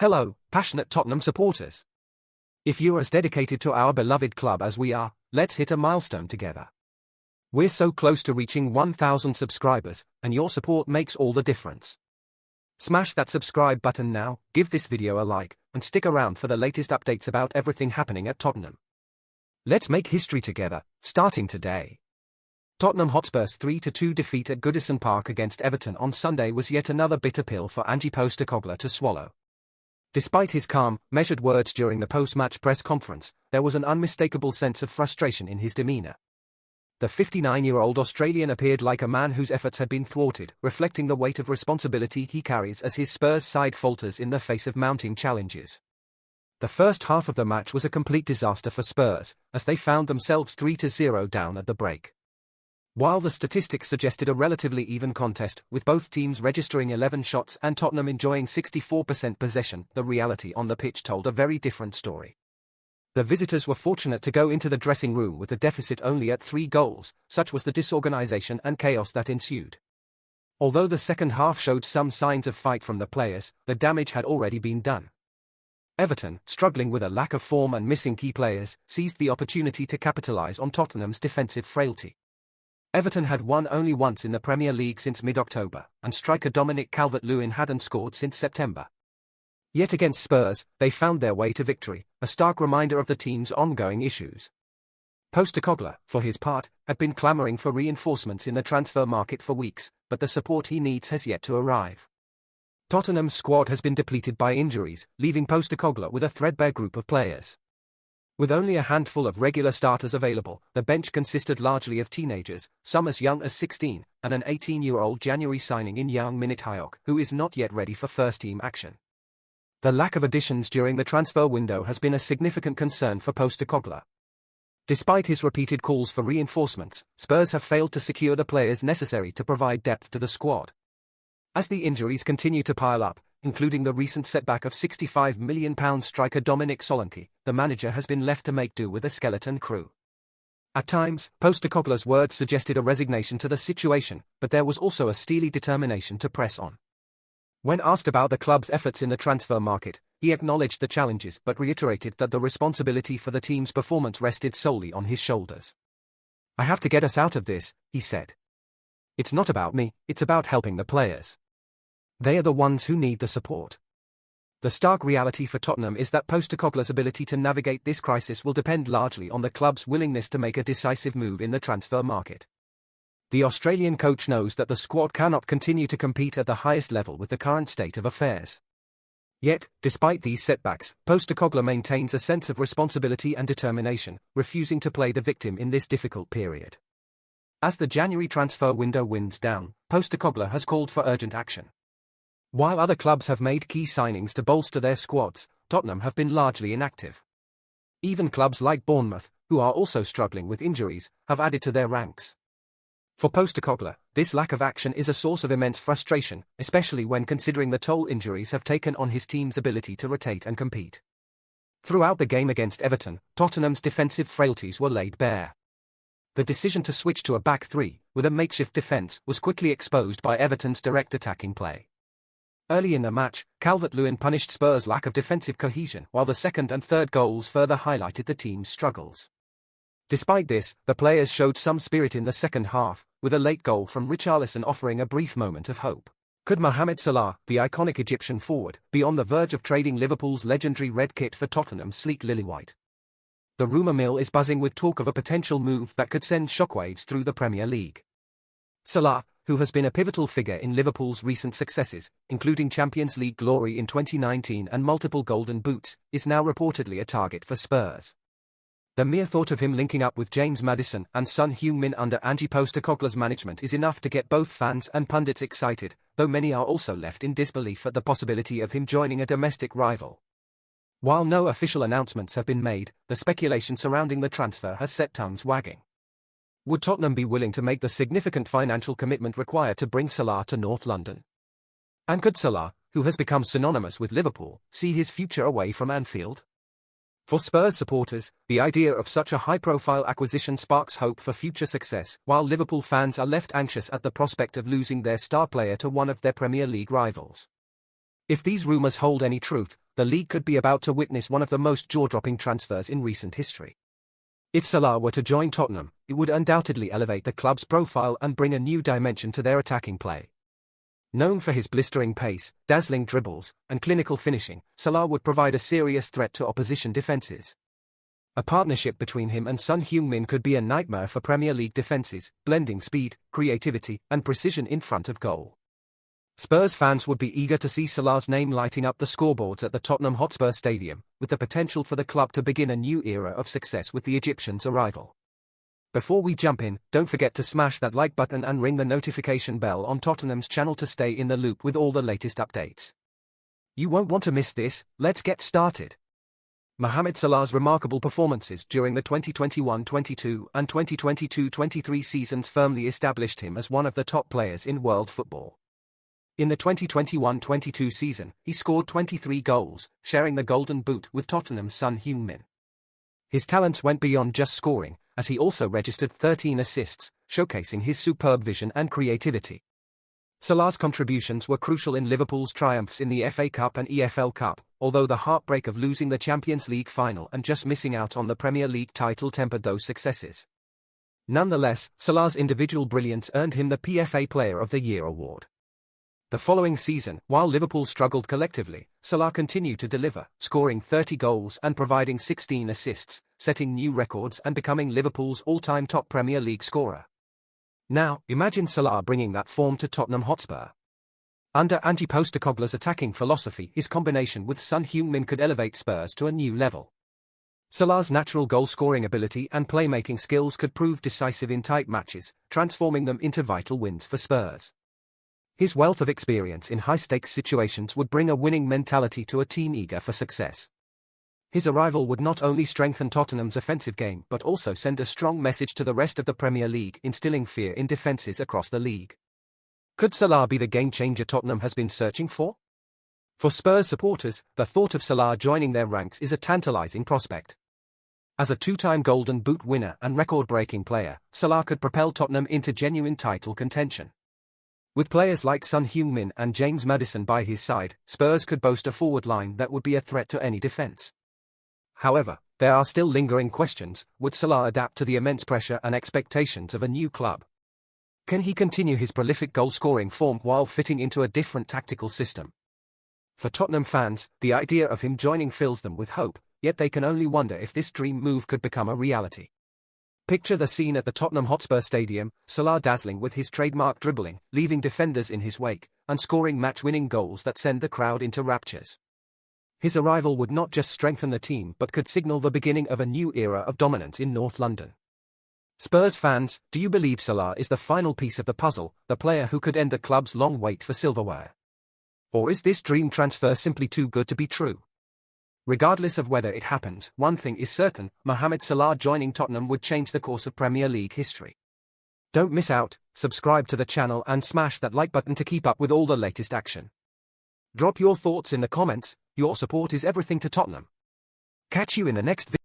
Hello, passionate Tottenham supporters. If you're as dedicated to our beloved club as we are, let's hit a milestone together. We're so close to reaching 1,000 subscribers, and your support makes all the difference. Smash that subscribe button now, give this video a like, and stick around for the latest updates about everything happening at Tottenham. Let's make history together, starting today. Tottenham Hotspur's 3-2 defeat at Goodison Park against Everton on Sunday was yet another bitter pill for Ange Postecoglou to swallow. Despite his calm, measured words during the post-match press conference, there was an unmistakable sense of frustration in his demeanour. The 59-year-old Australian appeared like a man whose efforts had been thwarted, reflecting the weight of responsibility he carries as his Spurs side falters in the face of mounting challenges. The first half of the match was a complete disaster for Spurs, as they found themselves 3-0 down at the break. While the statistics suggested a relatively even contest, with both teams registering 11 shots and Tottenham enjoying 64% possession, the reality on the pitch told a very different story. The visitors were fortunate to go into the dressing room with the deficit only at 3 goals, such was the disorganisation and chaos that ensued. Although the second half showed some signs of fight from the players, the damage had already been done. Everton, struggling with a lack of form and missing key players, seized the opportunity to capitalise on Tottenham's defensive frailty. Everton had won only once in the Premier League since mid-October, and striker Dominic Calvert-Lewin hadn't scored since September. Yet against Spurs, they found their way to victory, a stark reminder of the team's ongoing issues. Postecoglou, for his part, had been clamouring for reinforcements in the transfer market for weeks, but the support he needs has yet to arrive. Tottenham's squad has been depleted by injuries, leaving Postecoglou with a threadbare group of players. With only a handful of regular starters available, the bench consisted largely of teenagers, some as young as 16, and an 18-year-old January signing in Young Minit Hyok, who is not yet ready for first-team action. The lack of additions during the transfer window has been a significant concern for Postecoglou. Despite his repeated calls for reinforcements, Spurs have failed to secure the players necessary to provide depth to the squad. As the injuries continue to pile up, including the recent setback of £65 million striker Dominic Solanke, the manager has been left to make do with a skeleton crew. At times, Postecoglou's words suggested a resignation to the situation, but there was also a steely determination to press on. When asked about the club's efforts in the transfer market, he acknowledged the challenges but reiterated that the responsibility for the team's performance rested solely on his shoulders. "I have to get us out of this," he said. "It's not about me, it's about helping the players. They are the ones who need the support." The stark reality for Tottenham is that Postecoglou's ability to navigate this crisis will depend largely on the club's willingness to make a decisive move in the transfer market. The Australian coach knows that the squad cannot continue to compete at the highest level with the current state of affairs. Yet, despite these setbacks, Postecoglou maintains a sense of responsibility and determination, refusing to play the victim in this difficult period. As the January transfer window winds down, Postecoglou has called for urgent action. While other clubs have made key signings to bolster their squads, Tottenham have been largely inactive. Even clubs like Bournemouth, who are also struggling with injuries, have added to their ranks. For Postecoglou, this lack of action is a source of immense frustration, especially when considering the toll injuries have taken on his team's ability to rotate and compete. Throughout the game against Everton, Tottenham's defensive frailties were laid bare. The decision to switch to a back three, with a makeshift defence, was quickly exposed by Everton's direct attacking play. Early in the match, Calvert-Lewin punished Spurs' lack of defensive cohesion, while the second and third goals further highlighted the team's struggles. Despite this, the players showed some spirit in the second half, with a late goal from Richarlison offering a brief moment of hope. Could Mohamed Salah, the iconic Egyptian forward, be on the verge of trading Liverpool's legendary red kit for Tottenham's sleek lily-white? The rumour mill is buzzing with talk of a potential move that could send shockwaves through the Premier League. Salah, who has been a pivotal figure in Liverpool's recent successes, including Champions League glory in 2019 and multiple Golden Boots, is now reportedly a target for Spurs. The mere thought of him linking up with James Maddison and Son Heung-min under Ange Postecoglou's management is enough to get both fans and pundits excited, though many are also left in disbelief at the possibility of him joining a domestic rival. While no official announcements have been made, the speculation surrounding the transfer has set tongues wagging. Would Tottenham be willing to make the significant financial commitment required to bring Salah to North London? And could Salah, who has become synonymous with Liverpool, see his future away from Anfield? For Spurs supporters, the idea of such a high-profile acquisition sparks hope for future success, while Liverpool fans are left anxious at the prospect of losing their star player to one of their Premier League rivals. If these rumours hold any truth, the league could be about to witness one of the most jaw-dropping transfers in recent history. If Salah were to join Tottenham, it would undoubtedly elevate the club's profile and bring a new dimension to their attacking play. Known for his blistering pace, dazzling dribbles, and clinical finishing, Salah would provide a serious threat to opposition defences. A partnership between him and Son Heung-min could be a nightmare for Premier League defences, blending speed, creativity, and precision in front of goal. Spurs fans would be eager to see Salah's name lighting up the scoreboards at the Tottenham HOTSPUR Stadium, with the potential for the club to begin a new era of success with the Egyptian's arrival. Before we jump in, don't forget to smash that like button and ring the notification bell on Tottenham's channel to stay in the loop with all the latest updates. You won't want to miss this. Let's get started. Mohamed Salah's remarkable performances during the 2021-22 and 2022-23 seasons firmly established him as one of the top players in world football. In the 2021-22 season, he scored 23 goals, sharing the Golden Boot with Tottenham's Son Heung-min. His talents went beyond just scoring, as he also registered 13 assists, showcasing his superb vision and creativity. Salah's contributions were crucial in Liverpool's triumphs in the FA Cup and EFL Cup, although the heartbreak of losing the Champions League final and just missing out on the Premier League title tempered those successes. Nonetheless, Salah's individual brilliance earned him the PFA Player of the Year award. The following season, while Liverpool struggled collectively, Salah continued to deliver, scoring 30 goals and providing 16 assists, setting new records and becoming Liverpool's all-time top Premier League scorer. Now, imagine Salah bringing that form to Tottenham Hotspur. Under Ange Postecoglou's attacking philosophy, his combination with Son Heung-min could elevate Spurs to a new level. Salah's natural goal-scoring ability and playmaking skills could prove decisive in tight matches, transforming them into vital wins for Spurs. His wealth of experience in high-stakes situations would bring a winning mentality to a team eager for success. His arrival would not only strengthen Tottenham's offensive game but also send a strong message to the rest of the Premier League, instilling fear in defences across the league. Could Salah be the game-changer Tottenham has been searching for? For Spurs supporters, the thought of Salah joining their ranks is a tantalising prospect. As a two-time Golden Boot winner and record-breaking player, Salah could propel Tottenham into genuine title contention. With players like Son Heung-min and James Maddison by his side, Spurs could boast a forward line that would be a threat to any defence. However, there are still lingering questions. Would Salah adapt to the immense pressure and expectations of a new club? Can he continue his prolific goal-scoring form while fitting into a different tactical system? For Tottenham fans, the idea of him joining fills them with hope, yet they can only wonder if this dream move could become a reality. Picture the scene at the Tottenham Hotspur Stadium, Salah dazzling with his trademark dribbling, leaving defenders in his wake, and scoring match-winning goals that send the crowd into raptures. His arrival would not just strengthen the team but could signal the beginning of a new era of dominance in North London. Spurs fans, do you believe Salah is the final piece of the puzzle, the player who could end the club's long wait for silverware? Or is this dream transfer simply too good to be true? Regardless of whether it happens, one thing is certain: Mohamed Salah joining Tottenham would change the course of Premier League history. Don't miss out, subscribe to the channel and smash that like button to keep up with all the latest action. Drop your thoughts in the comments. Your support is everything to Tottenham. Catch you in the next video.